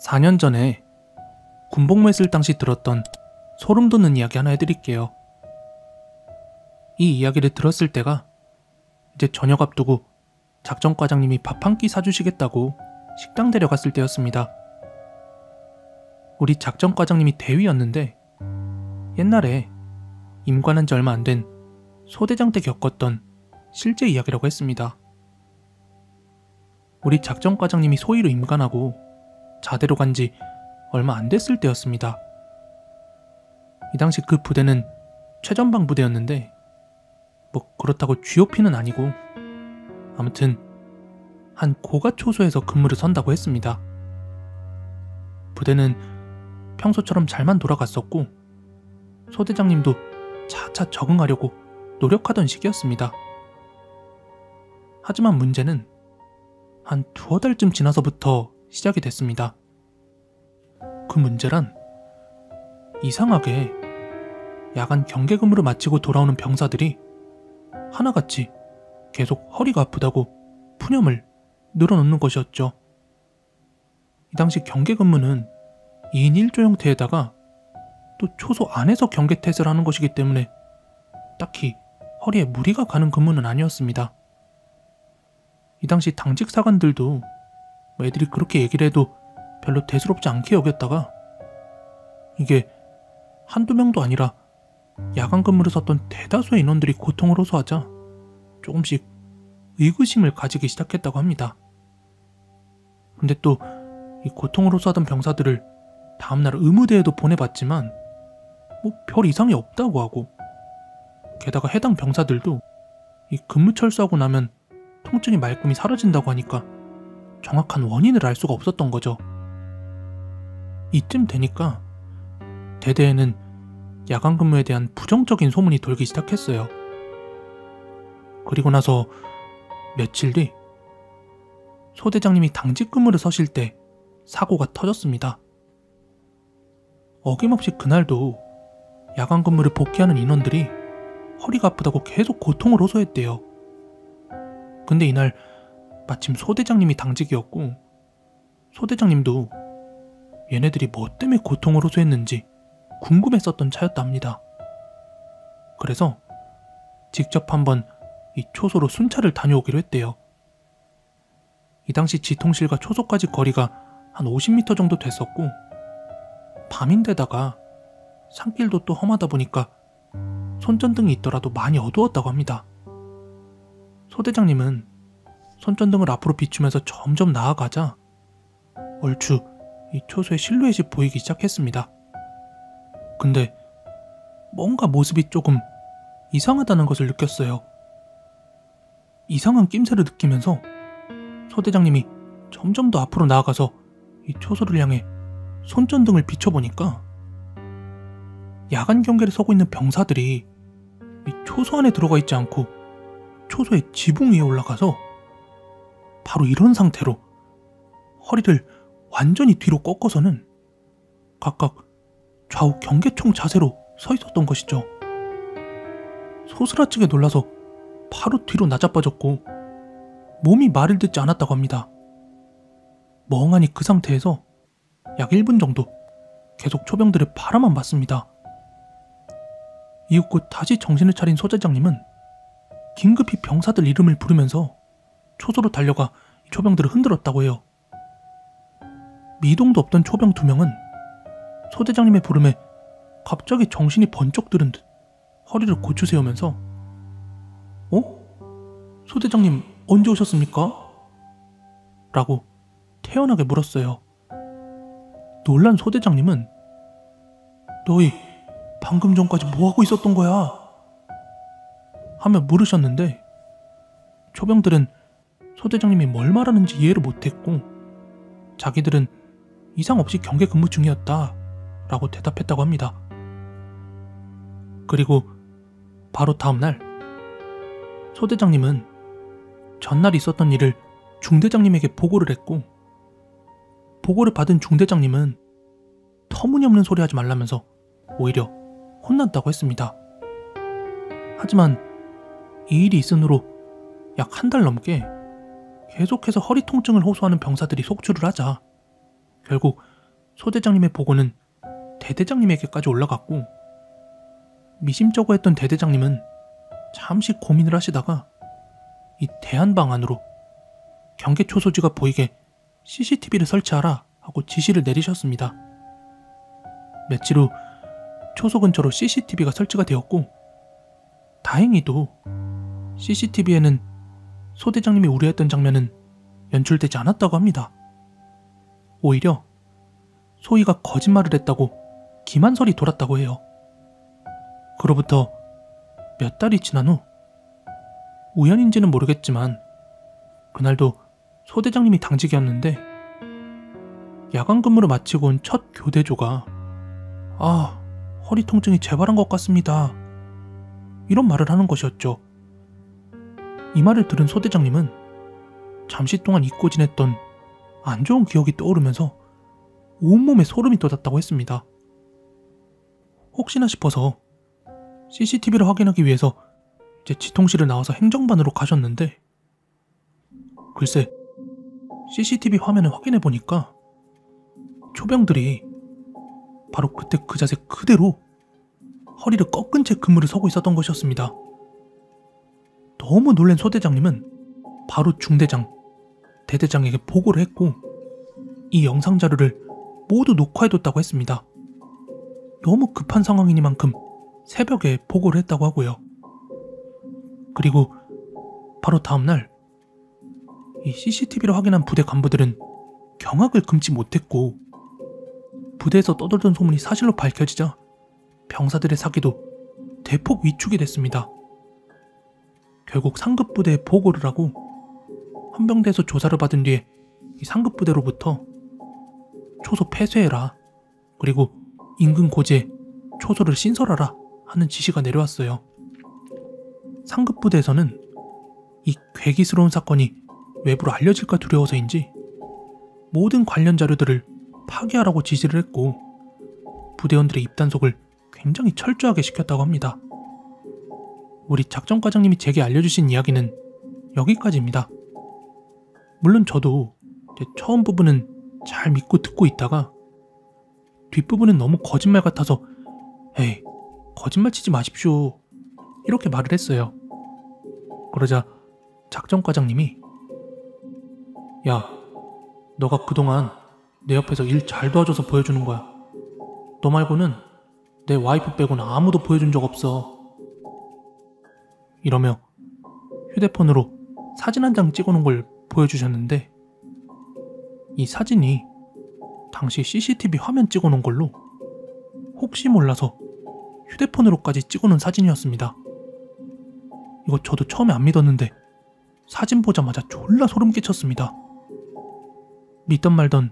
4년 전에 군복무에 있을 당시 들었던 소름 돋는 이야기 하나 해드릴게요. 이 이야기를 들었을 때가 이제 저녁 앞두고 작전과장님이 밥 한 끼 사주시겠다고 식당 데려갔을 때였습니다. 우리 작전과장님이 대위였는데 옛날에 임관한 지 얼마 안 된 소대장 때 겪었던 실제 이야기라고 했습니다. 우리 작전과장님이 소위로 임관하고 자대로 간 지 얼마 안 됐을 때였습니다. 이 당시 그 부대는 최전방 부대였는데 뭐 그렇다고 GOP는 아니고 아무튼 한 고가초소에서 근무를 선다고 했습니다. 부대는 평소처럼 잘만 돌아갔었고 소대장님도 차차 적응하려고 노력하던 시기였습니다. 하지만 문제는 한 두어 달쯤 지나서부터 시작이 됐습니다. 그 문제란 이상하게 야간 경계 근무를 마치고 돌아오는 병사들이 하나같이 계속 허리가 아프다고 푸념을 늘어놓는 것이었죠. 이 당시 경계 근무는 2인 1조 형태에다가 또 초소 안에서 경계 태세를 하는 것이기 때문에 딱히 허리에 무리가 가는 근무는 아니었습니다. 이 당시 당직 사관들도 애들이 그렇게 얘기를 해도 별로 대수롭지 않게 여겼다가 이게 한두 명도 아니라 야간 근무를 썼던 대다수의 인원들이 고통을 호소하자 조금씩 의구심을 가지기 시작했다고 합니다. 근데 또 이 고통을 호소하던 병사들을 다음날 의무대에도 보내봤지만 뭐 별 이상이 없다고 하고 게다가 해당 병사들도 이 근무 철수하고 나면 통증이 말끔히 사라진다고 하니까 정확한 원인을 알 수가 없었던 거죠. 이쯤 되니까 대대에는 야간 근무에 대한 부정적인 소문이 돌기 시작했어요. 그리고 나서 며칠 뒤 소대장님이 당직 근무를 서실 때 사고가 터졌습니다. 어김없이 그날도 야간 근무를 복귀하는 인원들이 허리가 아프다고 계속 고통을 호소했대요. 근데 이날 마침 소대장님이 당직이었고 소대장님도 얘네들이 뭐 때문에 고통을 호소했는지 궁금했었던 차였답니다. 그래서 직접 한번 이 초소로 순찰을 다녀오기로 했대요. 이 당시 지통실과 초소까지 거리가 한 50m 정도 됐었고 밤인데다가 산길도 또 험하다 보니까 손전등이 있더라도 많이 어두웠다고 합니다. 소대장님은 손전등을 앞으로 비추면서 점점 나아가자 얼추 이 초소의 실루엣이 보이기 시작했습니다. 근데 뭔가 모습이 조금 이상하다는 것을 느꼈어요. 이상한 낌새를 느끼면서 소대장님이 점점 더 앞으로 나아가서 이 초소를 향해 손전등을 비춰보니까 야간 경계를 서고 있는 병사들이 이 초소 안에 들어가 있지 않고 초소의 지붕 위에 올라가서 바로 이런 상태로 허리를 완전히 뒤로 꺾어서는 각각 좌우 경계총 자세로 서 있었던 것이죠. 소스라치게 놀라서 바로 뒤로 나자빠졌고 몸이 말을 듣지 않았다고 합니다. 멍하니 그 상태에서 약 1분 정도 계속 초병들의 바라만 봤습니다. 이윽고 다시 정신을 차린 소대장님은 긴급히 병사들 이름을 부르면서 초소로 달려가 초병들을 흔들었다고 해요. 미동도 없던 초병 2명은 소대장님의 부름에 갑자기 정신이 번쩍 들은 듯 허리를 고추 세우면서 소대장님 언제 오셨습니까? 라고 태연하게 물었어요. 놀란 소대장님은 너희 방금 전까지 뭐하고 있었던 거야? 하며 물으셨는데 초병들은 소대장님이 뭘 말하는지 이해를 못했고 자기들은 이상 없이 경계 근무 중이었다 라고 대답했다고 합니다. 그리고 바로 다음날 소대장님은 전날 있었던 일을 중대장님에게 보고를 했고 보고를 받은 중대장님은 터무니없는 소리 하지 말라면서 오히려 혼났다고 했습니다. 하지만 이 일이 있은 후로 약 한 달 넘게 계속해서 허리 통증을 호소하는 병사들이 속출을 하자 결국 소대장님의 보고는 대대장님에게까지 올라갔고, 미심쩍어 했던 대대장님은 잠시 고민을 하시다가 이 대한방 안으로 경계 초소지가 보이게 CCTV를 설치하라 하고 지시를 내리셨습니다. 며칠 후 초소 근처로 CCTV가 설치가 되었고, 다행히도 CCTV에는 소대장님이 우려했던 장면은 연출되지 않았다고 합니다. 오히려 소희가 거짓말을 했다고 기만설이 돌았다고 해요. 그로부터 몇 달이 지난 후, 우연인지는 모르겠지만 그날도 소대장님이 당직이었는데, 야간 근무를 마치고 온 첫 교대조가 허리 통증이 재발한 것 같습니다, 이런 말을 하는 것이었죠. 이 말을 들은 소대장님은 잠시 동안 잊고 지냈던 안 좋은 기억이 떠오르면서 온몸에 소름이 돋았다고 했습니다. 혹시나 싶어서 CCTV를 확인하기 위해서 이제 지통실을 나와서 행정반으로 가셨는데, 글쎄 CCTV 화면을 확인해 보니까 초병들이 바로 그때 그 자세 그대로 허리를 꺾은 채 근무를 서고 있었던 것이었습니다. 너무 놀란 소대장님은 바로 중대장, 대대장에게 보고를 했고, 이 영상 자료를 모두 녹화해뒀다고 했습니다. 너무 급한 상황이니만큼 새벽에 보고를 했다고 하고요. 그리고 바로 다음날 이 CCTV를 확인한 부대 간부들은 경악을 금치 못했고, 부대에서 떠돌던 소문이 사실로 밝혀지자 병사들의 사기도 대폭 위축이 됐습니다. 결국 상급부대에 보고를 하고 헌병대에서 조사를 받은 뒤에 이 상급부대로부터 초소 폐쇄해라, 그리고 인근 고지에 초소를 신설하라 하는 지시가 내려왔어요. 상급부대에서는 이 괴기스러운 사건이 외부로 알려질까 두려워서인지 모든 관련 자료들을 파기하라고 지시를 했고, 부대원들의 입단속을 굉장히 철저하게 시켰다고 합니다. 우리 작전과장님이 제게 알려주신 이야기는 여기까지입니다. 물론 저도 처음 부분은 잘 믿고 듣고 있다가 뒷부분은 너무 거짓말 같아서 에이, 거짓말 치지 마십시오, 이렇게 말을 했어요. 그러자 작전과장님이 야, 너가 그동안 내 옆에서 일 잘 도와줘서 보여주는 거야. 너 말고는 내 와이프 빼고는 아무도 보여준 적 없어, 이러며 휴대폰으로 사진 한 장 찍어놓은 걸 보여주셨는데, 이 사진이 당시 CCTV 화면 찍어놓은 걸로 혹시 몰라서 휴대폰으로까지 찍어놓은 사진이었습니다. 이거 저도 처음에 안 믿었는데 사진 보자마자 졸라 소름 끼쳤습니다. 믿던 말던